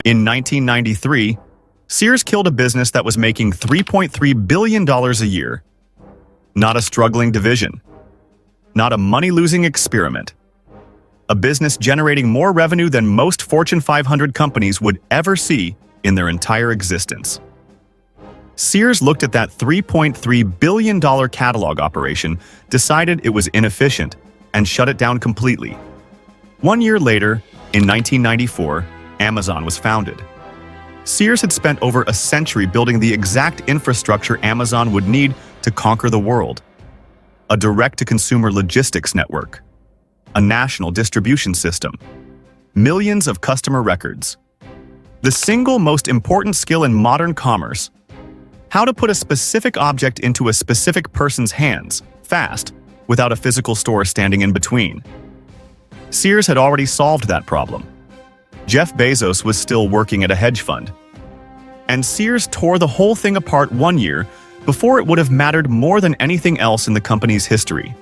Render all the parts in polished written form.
In 1993, Sears killed a business that was making $3.3 billion a year. Not a struggling division. Not a money-losing experiment. A business generating more revenue than most Fortune 500 companies would ever see in their entire existence. Sears looked at that $3.3 billion catalog operation, decided it was inefficient, and shut it down completely. 1 year later, in 1994, Amazon was founded. Sears had spent over a century building the exact infrastructure Amazon would need to conquer the world. A direct-to-consumer logistics network. A national distribution system. Millions of customer records. The single most important skill in modern commerce. How to put a specific object into a specific person's hands, fast, without a physical store standing in between. Sears had already solved that problem. Jeff Bezos was still working at a hedge fund. And Sears tore the whole thing apart 1 year before it would have mattered more than anything else in the company's history.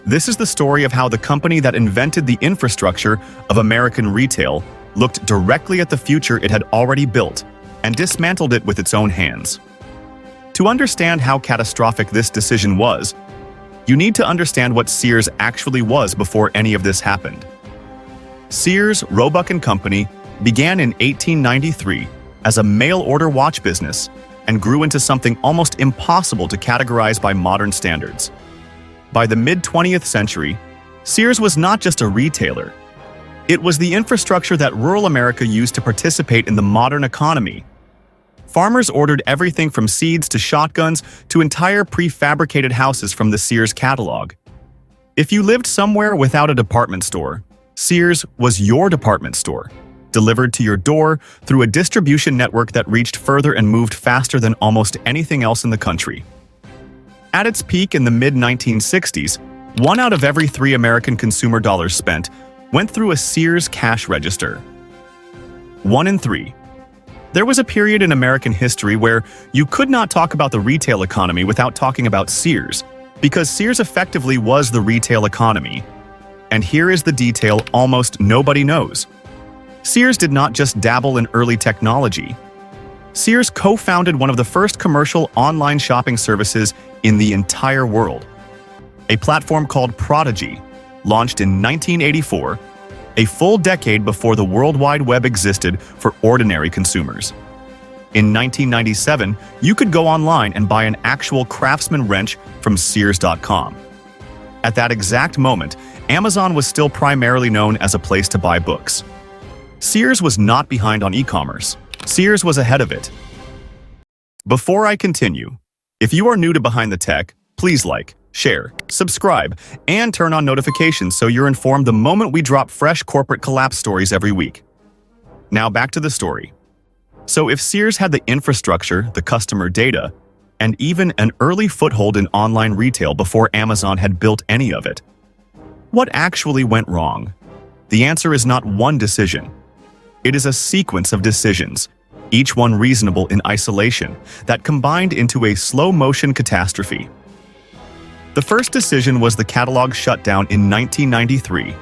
This is the story of how the company that invented the infrastructure of American retail looked directly at the future it had already built and dismantled it with its own hands. To understand how catastrophic this decision was, you need to understand what Sears actually was before any of this happened. Sears, Roebuck & Company began in 1893 as a mail-order watch business and grew into something almost impossible to categorize by modern standards. By the mid-20th century, Sears was not just a retailer. It was the infrastructure that rural America used to participate in the modern economy. Farmers ordered everything from seeds to shotguns to entire prefabricated houses from the Sears catalog. If you lived somewhere without a department store, Sears was your department store, delivered to your door through a distribution network that reached further and moved faster than almost anything else in the country. At its peak in the mid-1960s, 1 out of every 3 American consumer dollars spent went through a Sears cash register. 1 in 3. There was a period in American history where you could not talk about the retail economy without talking about Sears, because Sears effectively was the retail economy. And here is the detail almost nobody knows. Sears did not just dabble in early technology. Sears co-founded one of the first commercial online shopping services in the entire world. A platform called Prodigy, launched in 1984, a full decade before the World Wide Web existed for ordinary consumers. In 1997, you could go online and buy an actual Craftsman wrench from Sears.com. At that exact moment, Amazon was still primarily known as a place to buy books. Sears was not behind on e-commerce. Sears was ahead of it. Before I continue, if you are new to Behind the Tech, please like, share, subscribe, and turn on notifications so you're informed the moment we drop fresh corporate collapse stories every week. Now back to the story. So if Sears had the infrastructure, the customer data, and even an early foothold in online retail before Amazon had built any of it, what actually went wrong? The answer is not one decision. It is a sequence of decisions, each one reasonable in isolation, that combined into a slow-motion catastrophe. The first decision was the catalog shutdown in 1993.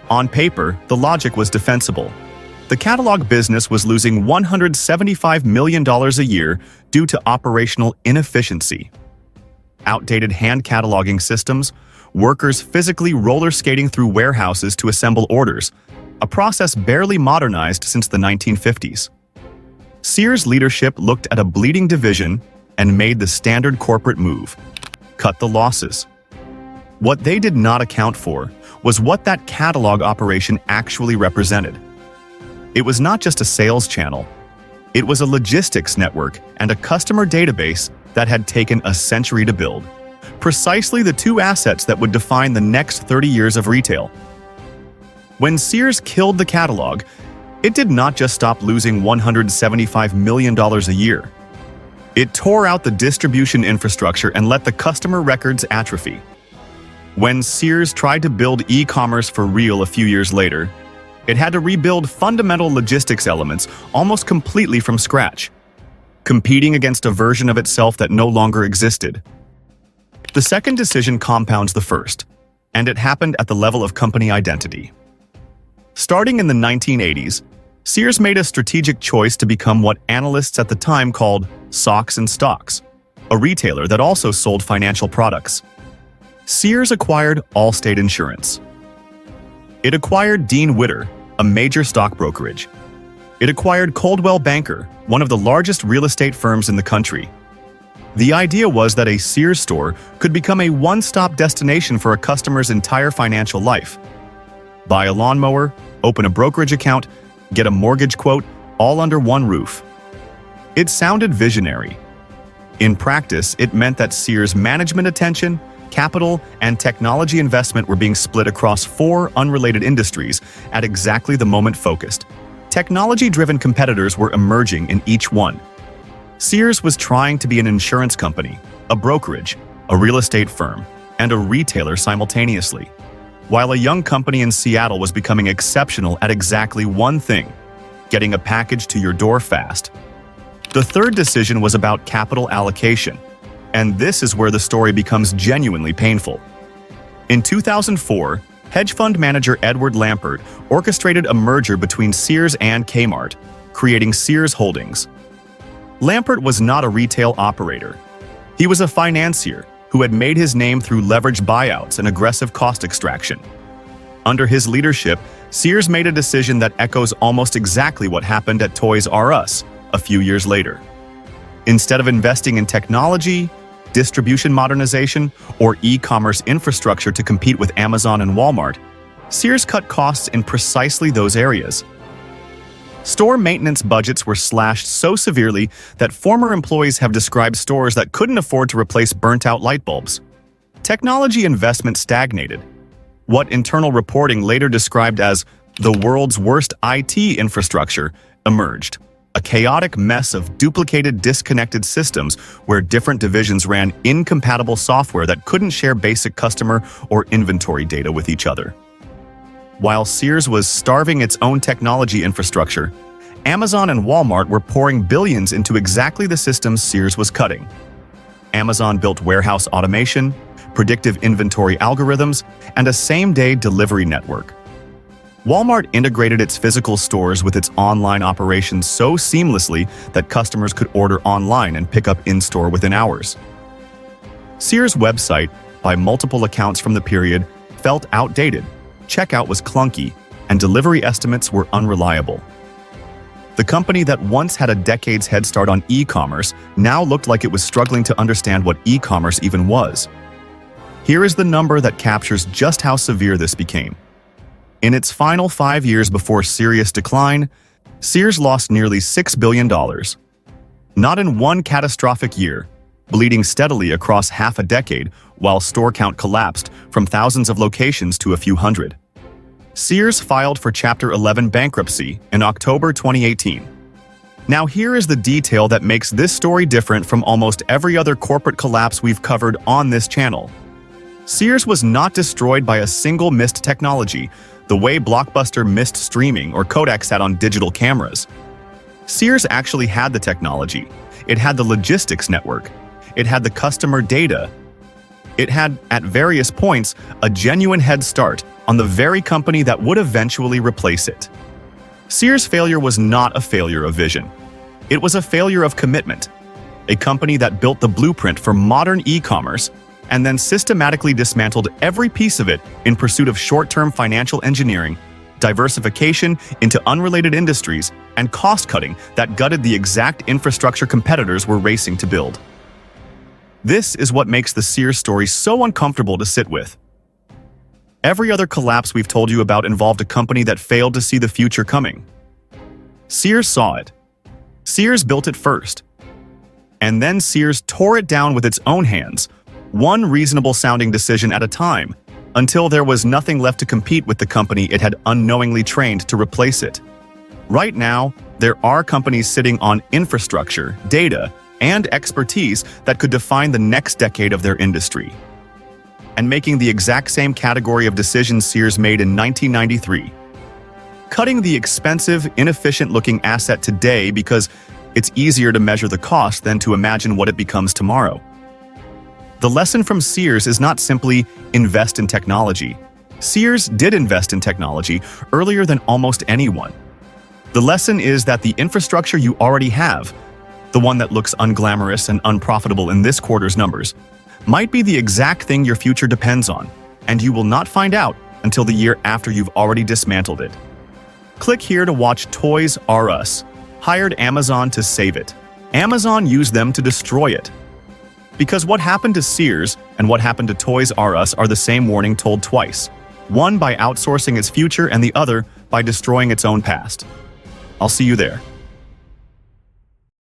On paper, the logic was defensible. The catalog business was losing $175 million a year due to operational inefficiency. Outdated hand cataloging systems, workers physically roller skating through warehouses to assemble orders, a process barely modernized since the 1950s. Sears leadership looked at a bleeding division and made the standard corporate move: cut the losses. What they did not account for was what that catalog operation actually represented. It was not just a sales channel. It was a logistics network and a customer database that had taken a century to build. Precisely the two assets that would define the next 30 years of retail. When Sears killed the catalog, it did not just stop losing $175 million a year. It tore out the distribution infrastructure and let the customer records atrophy. When Sears tried to build e-commerce for real a few years later, it had to rebuild fundamental logistics elements almost completely from scratch, competing against a version of itself that no longer existed. The second decision compounds the first, and it happened at the level of company identity. Starting in the 1980s, Sears made a strategic choice to become what analysts at the time called socks and stocks, a retailer that also sold financial products. Sears acquired Allstate Insurance. It acquired Dean Witter, a major stock brokerage. It acquired Coldwell Banker, one of the largest real estate firms in the country. The idea was that a Sears store could become a one-stop destination for a customer's entire financial life. Buy a lawnmower, open a brokerage account, get a mortgage quote, all under one roof. It sounded visionary. In practice, it meant that Sears' management attention, capital, and technology investment were being split across 4 unrelated industries at exactly the moment focused. Technology-driven competitors were emerging in each one. Sears was trying to be an insurance company, a brokerage, a real estate firm, and a retailer simultaneously, while a young company in Seattle was becoming exceptional at exactly one thing: getting a package to your door fast. The third decision was about capital allocation, and this is where the story becomes genuinely painful. In 2004, hedge fund manager Edward Lampert orchestrated a merger between Sears and Kmart, creating Sears Holdings. Lampert was not a retail operator. He was a financier who had made his name through leveraged buyouts and aggressive cost extraction. Under his leadership, Sears made a decision that echoes almost exactly what happened at Toys R Us a few years later. Instead of investing in technology, distribution modernization, or e-commerce infrastructure to compete with Amazon and Walmart, Sears cut costs in precisely those areas. Store maintenance budgets were slashed so severely that former employees have described stores that couldn't afford to replace burnt-out light bulbs. Technology investment stagnated. What internal reporting later described as the world's worst IT infrastructure emerged, a chaotic mess of duplicated, disconnected systems where different divisions ran incompatible software that couldn't share basic customer or inventory data with each other. While Sears was starving its own technology infrastructure, Amazon and Walmart were pouring billions into exactly the systems Sears was cutting. Amazon built warehouse automation, predictive inventory algorithms, and a same-day delivery network. Walmart integrated its physical stores with its online operations so seamlessly that customers could order online and pick up in-store within hours. Sears' website, by multiple accounts from the period, felt outdated. Checkout was clunky, and delivery estimates were unreliable. The company that once had a decade's head start on e-commerce now looked like it was struggling to understand what e-commerce even was. Here is the number that captures just how severe this became. In its final 5 years before serious decline, Sears lost nearly $6 billion. Not in one catastrophic year, bleeding steadily across half a decade while store count collapsed from thousands of locations to a few hundred. Sears filed for Chapter 11 bankruptcy in October 2018. Now here is the detail that makes this story different from almost every other corporate collapse we've covered on this channel. Sears was not destroyed by a single missed technology, the way Blockbuster missed streaming or Kodak sat on digital cameras. Sears actually had the technology. It had the logistics network. It had the customer data. It had, at various points, a genuine head start on the very company that would eventually replace it. Sears' failure was not a failure of vision. It was a failure of commitment. A company that built the blueprint for modern e-commerce and then systematically dismantled every piece of it in pursuit of short-term financial engineering, diversification into unrelated industries, and cost-cutting that gutted the exact infrastructure competitors were racing to build. This is what makes the Sears story so uncomfortable to sit with. Every other collapse we've told you about involved a company that failed to see the future coming. Sears saw it. Sears built it first. And then Sears tore it down with its own hands, one reasonable-sounding decision at a time, until there was nothing left to compete with the company it had unknowingly trained to replace it. Right now, there are companies sitting on infrastructure, data, and expertise that could define the next decade of their industry. And making the exact same category of decisions Sears made in 1993. Cutting the expensive, inefficient-looking asset today because it's easier to measure the cost than to imagine what it becomes tomorrow. The lesson from Sears is not simply invest in technology. Sears did invest in technology earlier than almost anyone. The lesson is that the infrastructure you already have, the one that looks unglamorous and unprofitable in this quarter's numbers, might be the exact thing your future depends on, and you will not find out until the year after you've already dismantled it. Click here to watch Toys R Us hired Amazon to save it. Amazon used them to destroy it. Because what happened to Sears and what happened to Toys R Us are the same warning told twice, one by outsourcing its future and the other by destroying its own past. I'll see you there.